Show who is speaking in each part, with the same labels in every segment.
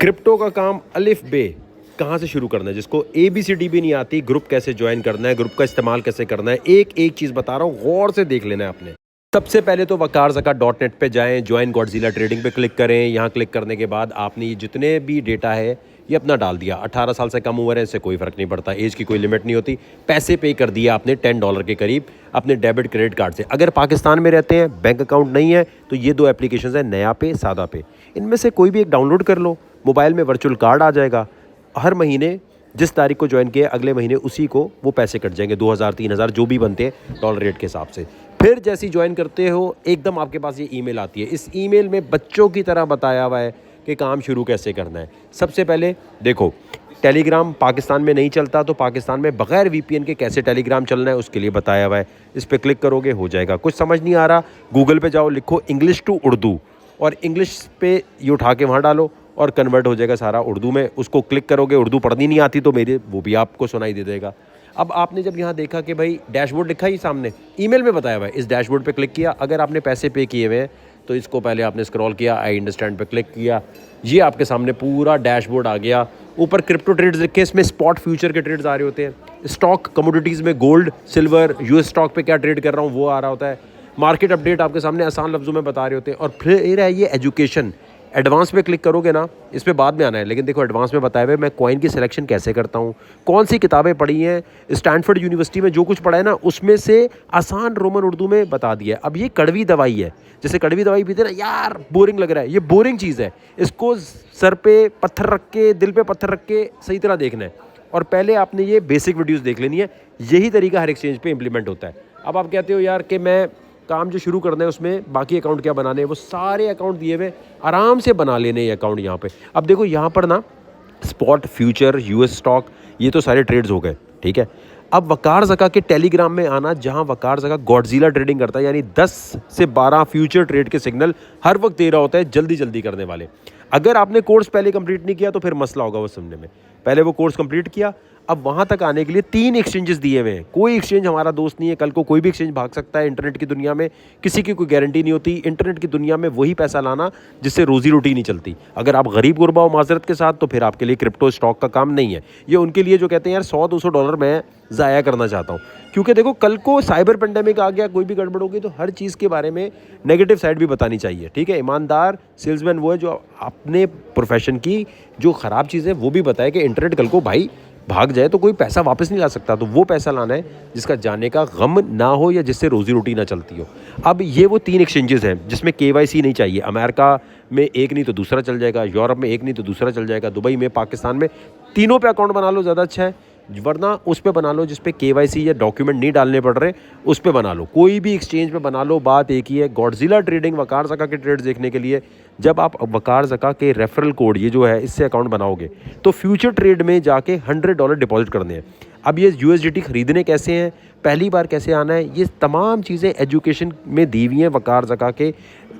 Speaker 1: Crypto का काम अलिफ बे कहाँ से शुरू करना है, जिसको ABCD भी नहीं आती, ग्रुप कैसे ज्वाइन करना है, ग्रुप का इस्तेमाल कैसे करना है, एक एक चीज़ बता रहा हूँ, गौर से देख लेना है आपने। सबसे पहले तो waqarzaka.net पे जाएं, ज्वाइन गॉडजिला ट्रेडिंग पे क्लिक करें। यहाँ क्लिक करने के बाद आपने ये जितने भी डेटा है ये अपना डाल दिया। 18 साल से कम उम्र है, इससे कोई फ़र्क नहीं पड़ता, एज की कोई लिमिट नहीं होती। पैसे पे कर दिया आपने $10 के करीब अपने डेबिट क्रेडिट कार्ड से। अगर पाकिस्तान में रहते हैं, बैंक अकाउंट नहीं है, तो ये दो एप्लीकेशन है, नया पे, सादा पे, इनमें से कोई भी एक डाउनलोड कर लो। मोबाइल में वर्चुअल कार्ड आ जाएगा। हर महीने जिस तारीख को ज्वाइन किया अगले महीने उसी को वो पैसे कट जाएंगे, 2000-3000 जो भी बनते हैं डॉलर रेट के हिसाब से। फिर जैसे ही ज्वाइन करते हो एकदम आपके पास ये ईमेल आती है। इस ईमेल में बच्चों की तरह बताया हुआ है कि काम शुरू कैसे करना है। सबसे पहले देखो, टेलीग्राम पाकिस्तान में नहीं चलता, तो पाकिस्तान में बगैर VPN के कैसे टेलीग्राम चलना है उसके लिए बताया हुआ है। इस पर क्लिक करोगे हो जाएगा। कुछ समझ नहीं आ रहा, गूगल पे जाओ, लिखो इंग्लिश टू उर्दू और इंग्लिश पे ये उठा के वहाँ डालो और कन्वर्ट हो जाएगा सारा उर्दू में। उसको क्लिक करोगे, उर्दू पढ़नी नहीं आती तो मेरे वो भी आपको सुनाई दे देगा। अब आपने जब यहाँ देखा कि भाई डैशबोर्ड लिखा ही सामने, ईमेल में बताया हुआ है, इस डैशबोर्ड पे क्लिक किया। अगर आपने पैसे पे किए हुए हैं तो इसको पहले आपने स्क्रॉल किया, आई अंडरस्टैंड पे क्लिक किया, ये आपके सामने पूरा डैशबोर्ड आ गया। ऊपर क्रिप्टो ट्रेड्स लिखे, इसमें स्पॉट फ्यूचर के ट्रेड्स आ रहे होते हैं। स्टॉक कमोडिटीज़ में गोल्ड, सिल्वर, US स्टॉक पे क्या ट्रेड कर रहा हूँ वो आ रहा होता है। मार्केट अपडेट आपके सामने आसान लफ्ज़ों में बता रहे होते हैं। और फिर है ये एजुकेशन, एडवांस पे क्लिक करोगे ना, इस पे बाद में आना है, लेकिन देखो एडवांस में बताया हुआ है मैं कॉइन की सिलेक्शन कैसे करता हूँ, कौन सी किताबें पढ़ी हैं, स्टैनफोर्ड यूनिवर्सिटी में जो कुछ पढ़ा है ना उसमें से आसान रोमन उर्दू में बता दिया है। अब ये कड़वी दवाई है, जैसे कड़वी दवाई पीते ना यार बोरिंग लग रहा है, ये बोरिंग चीज़ है। इसको सर पे पत्थर रख के, दिल पे पत्थर रख के सही तरह देखना है और पहले आपने ये बेसिक वीडियोज़ देख लेनी है। यही तरीका हर एक्सचेंज पे इम्प्लीमेंट होता है। अब आप कहते हो यार कि मैं काम जो शुरू करना है उसमें बाकी अकाउंट क्या बनाने हैं, वो सारे अकाउंट दिए हुए, आराम से बना लेने ये अकाउंट यहाँ पे। अब देखो यहाँ पर ना स्पॉट फ्यूचर, US स्टॉक, ये तो सारे ट्रेड्स हो गए, ठीक है। अब वकारज़का के टेलीग्राम में आना, जहाँ वकारज़का गॉडजिला ट्रेडिंग करता है, यानी 10 से 12 फ्यूचर ट्रेड के सिग्नल हर वक्त दे रहा होता है, जल्दी जल्दी करने वाले। अगर आपने कोर्स पहले कंप्लीट नहीं किया तो फिर मसला होगा वो सुनने में। पहले वो कोर्स कंप्लीट किया, अब वहाँ तक आने के लिए 3 एक्सचेंजेस दिए हुए हैं। कोई एक्सचेंज हमारा दोस्त नहीं है, कल को कोई भी एक्सचेंज भाग सकता है। इंटरनेट की दुनिया में किसी की कोई गारंटी नहीं होती। इंटरनेट की दुनिया में वही पैसा लाना जिससे रोजी रोटी नहीं चलती। अगर आप गरीब गुरबा हो माजरत के साथ, तो फिर आपके लिए क्रिप्टो स्टॉक का काम नहीं है। ये उनके लिए जो कहते हैं यार $100-200 मैं ज़ाया करना चाहता हूँ, क्योंकि देखो कल को साइबर पेंडेमिक आ गया, कोई भी गड़बड़ होगी, तो हर चीज़ के बारे में नेगेटिव साइड भी बतानी चाहिए, ठीक है। ईमानदार सेल्समैन वो है जो अपने प्रोफेशन की जो ख़राब चीज़ है वो भी बताए कि इंटरनेट कल को भाई भाग जाए तो कोई पैसा वापस नहीं ला सकता, तो वो पैसा लाना है जिसका जाने का गम ना हो या जिससे रोजी रोटी ना चलती हो। अब ये वो 3 एक्सचेंजेस हैं जिसमें KYC नहीं चाहिए। अमेरिका में एक नहीं तो दूसरा चल जाएगा, यूरोप में एक नहीं तो दूसरा चल जाएगा, दुबई में, पाकिस्तान में, तीनों पे अकाउंट बना लो ज़्यादा अच्छा है। वरना उस पे बना लो जिस पे KYC या डॉक्यूमेंट नहीं डालने पड़ रहे, उस पे बना लो। कोई भी एक्सचेंज पे बना लो, बात एक ही है। गॉडजिला ट्रेडिंग वकारज़का के ट्रेड्स देखने के लिए जब आप वकारज़का के रेफरल कोड ये जो है इससे अकाउंट बनाओगे तो फ्यूचर ट्रेड में जाके $100 डिपॉजिट करने हैं। अब ये USDT खरीदने कैसे हैं, पहली बार कैसे आना है, ये तमाम चीज़ें एजुकेशन में दी हुई हैं वकारज़का के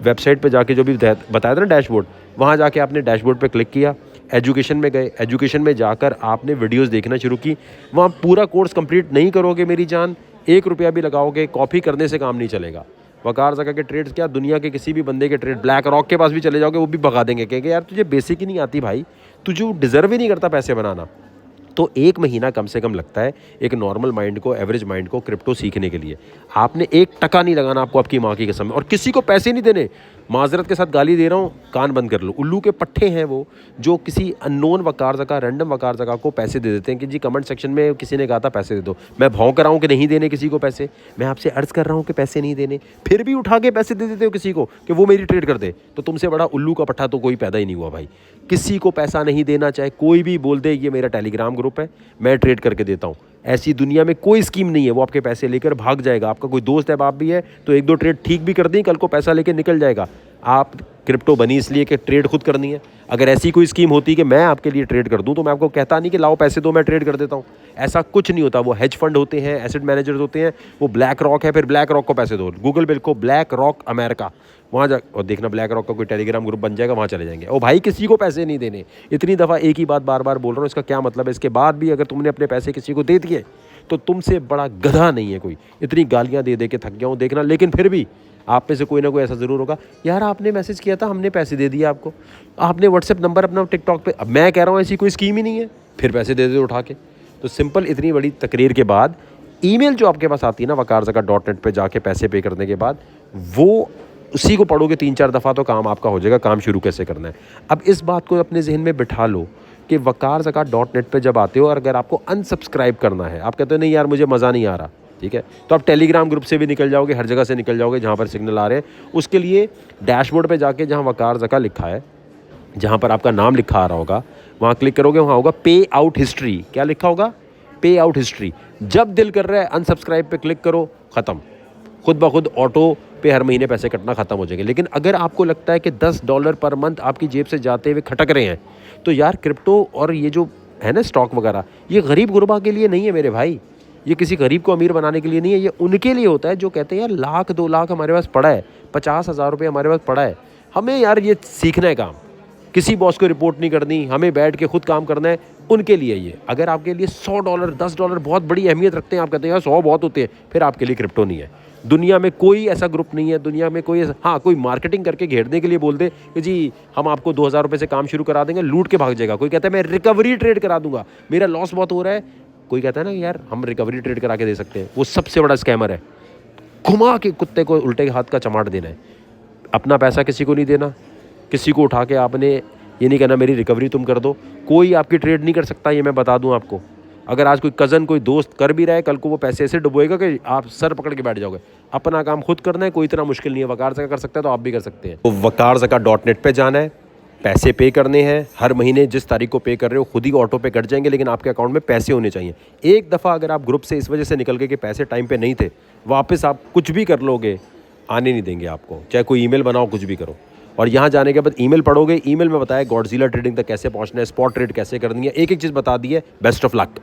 Speaker 1: वेबसाइट पे जाके। जो भी बताया था ना डैशबोर्ड, वहाँ जाके आपने डैशबोर्ड पे क्लिक किया, एजुकेशन में गए, एजुकेशन में जाकर आपने वीडियोस देखना शुरू की। वहाँ पूरा कोर्स कंप्लीट नहीं करोगे मेरी जान, 1 रुपया भी लगाओगे, कॉपी करने से काम नहीं चलेगा। वकारज़का के ट्रेड्स क्या, दुनिया के किसी भी बंदे के ट्रेड, ब्लैक रॉक के पास भी चले जाओगे वो भी भगा देंगे, कहेंगे यार तुझे बेसिक ही नहीं आती भाई, तुझे डिज़र्व ही नहीं करता पैसे बनाना। तो 1 महीना कम से कम लगता है एक नॉर्मल माइंड को, एवरेज माइंड को क्रिप्टो सीखने के लिए। आपने 1 टका नहीं लगाना, आपको आपकी माँ की कसम, और किसी को पैसे नहीं देने। माजरत के साथ गाली दे रहा हूँ, कान बंद कर लो। उल्लू के पट्टे हैं वो जो किसी अननोन वकारज़का, रैंडम वकारज़का को पैसे दे देते हैं कि जी कमेंट सेक्शन में किसी ने कहा था पैसे दे दो। मैं भौंक रहा हूँ कि नहीं देने किसी को पैसे, मैं आपसे अर्ज़ कर रहा हूँ कि पैसे नहीं देने, फिर भी उठा के पैसे दे देते हो किसी को कि वो मेरी ट्रेड कर दे। तो तुमसे बड़ा उल्लू का पट्टा तो कोई पैदा ही नहीं हुआ भाई। किसी को पैसा नहीं देना, चाहे कोई भी बोल दे ये मेरा टेलीग्राम ग्रुप है, मैं ट्रेड करके देता हूँ। ऐसी दुनिया में कोई स्कीम नहीं है, वो आपके पैसे लेकर भाग जाएगा। आपका कोई दोस्त है, बाप भी है, तो 1-2 ट्रेड ठीक भी कर दी, कल को पैसा लेके निकल जाएगा। आप क्रिप्टो बनी इसलिए कि ट्रेड खुद करनी है। अगर ऐसी कोई स्कीम होती कि मैं आपके लिए ट्रेड कर दूं तो मैं आपको कहता नहीं कि लाओ पैसे दो मैं ट्रेड कर देता हूं। ऐसा कुछ नहीं होता। वो हेज फंड होते हैं, एसेट मैनेजर्स होते हैं, वो ब्लैक रॉक है, फिर ब्लैक रॉक को पैसे दो। गूगल पे लिखो ब्लैक रॉक अमेरिका, वहाँ जा और देखना ब्लैक रॉक का कोई टेलीग्राम ग्रुप बन जाएगा, वहाँ चले जाएंगे। ओ भाई किसी को पैसे नहीं देने। इतनी दफ़ा एक ही बात बार बार बोल रहा हूँ, इसका क्या मतलब है? इसके बाद भी अगर तुमने अपने पैसे किसी को दे दिए तो तुमसे बड़ा गधा नहीं है कोई। इतनी गालियाँ दे दे के थक गया हूँ देखना, लेकिन फिर भी आप में से कोई ना कोई ऐसा ज़रूर होगा, यार आपने मैसेज किया था, हमने पैसे दे दिए आपको, आपने व्हाट्सएप नंबर अपना टिकटॉक पे, अब मैं कह रहा हूँ ऐसी कोई स्कीम ही नहीं है, फिर पैसे दे दे उठा के। तो सिंपल इतनी बड़ी तकरीर के बाद ईमेल जो आपके पास आती है ना waqarzaka.net पे जाके पैसे पे करने के बाद, वो उसी को पढ़ोगे 3-4 दफ़ा तो काम आपका हो जाएगा, काम शुरू कैसे करना है। अब इस बात को अपने जहन में बिठा लो कि waqarzaka.net पे जब आते हो और अगर आपको अनसब्सक्राइब करना है, आप कहते हो नहीं यार मुझे मज़ा नहीं आ रहा, ठीक है, तो आप टेलीग्राम ग्रुप से भी निकल जाओगे, हर जगह से निकल जाओगे जहाँ पर सिग्नल आ रहे हैं। उसके लिए डैशबोर्ड पे जाके जहाँ waqarzaka लिखा है, जहाँ पर आपका नाम लिखा आ रहा होगा, वहाँ क्लिक करोगे, वहाँ होगा पे आउट हिस्ट्री। क्या लिखा होगा? पे आउट हिस्ट्री। जब दिल कर रहा है अनसब्सक्राइब पे क्लिक करो, ख़त्म, खुद ब खुद ऑटो पे हर महीने पैसे कटना ख़त्म हो जाएंगे। लेकिन अगर आपको लगता है कि $10 पर मंथ आपकी जेब से जाते हुए खटक रहे हैं, तो यार क्रिप्टो और ये जो है ना स्टॉक वगैरह, ये गरीब गुरबा के लिए नहीं है मेरे भाई, ये किसी गरीब को अमीर बनाने के लिए नहीं है, ये उनके लिए होता है जो कहते हैं यार 1,00,000 2 लाख हमारे पास पड़ा है, 50,000 रुपये हमारे पास पड़ा है, हमें यार ये सीखना है काम, किसी बॉस को रिपोर्ट नहीं करनी, हमें बैठ के खुद काम करना है, उनके लिए ये। अगर आपके लिए $100 $10 बहुत बड़ी अहमियत रखते हैं, आप कहते हैं यार 100 बहुत होते हैं, फिर आपके लिए क्रिप्टो नहीं है। दुनिया में कोई ऐसा ग्रुप नहीं है, दुनिया में कोई ऐसा, हाँ कोई मार्केटिंग करके घेरने के लिए बोल दे कि जी हम आपको 2,000 रुपये से काम शुरू करा देंगे, लूट के भाग जाएगा। कोई कहता है मैं रिकवरी ट्रेड करा दूंगा, मेरा लॉस बहुत हो रहा है, कोई कहता है ना यार हम रिकवरी ट्रेड करा के दे सकते हैं, वो सबसे बड़ा स्कैमर है। घुमा के कुत्ते को उल्टे हाथ का चमाट देना है, अपना पैसा किसी को नहीं देना, किसी को उठा के आपने ये नहीं कहना मेरी रिकवरी तुम कर दो। कोई आपकी ट्रेड नहीं कर सकता, ये मैं बता दूं आपको। अगर आज कोई कज़न कोई दोस्त कर भी रहा है, कल को वो पैसे ऐसे डुबोएगा कि आप सर पकड़ के बैठ जाओगे। अपना काम खुद करना है, कोई इतना मुश्किल नहीं है, waqarzaka कर सकता है तो आप भी कर सकते हैं। तो waqarzaka.net पे जाना है, पैसे पे करने हैं, हर महीने जिस तारीख को पे कर रहे हो खुद ही ऑटो पे कट जाएंगे, लेकिन आपके अकाउंट में पैसे होने चाहिए। एक दफ़ा अगर आप ग्रुप से इस वजह से निकल गए कि पैसे टाइम पे नहीं थे, वापस आप कुछ भी कर लोगे, आने नहीं देंगे आपको, चाहे कोई ईमेल बनाओ, कुछ भी करो। और यहाँ जाने के बाद ईमेल पढ़ोगे, ईमेल में बताया गॉडजिला ट्रेडिंग तक कैसे पहुँचना है, स्पॉट ट्रेड कैसे करनी है, एक एक चीज़ बता दी है। Best of luck.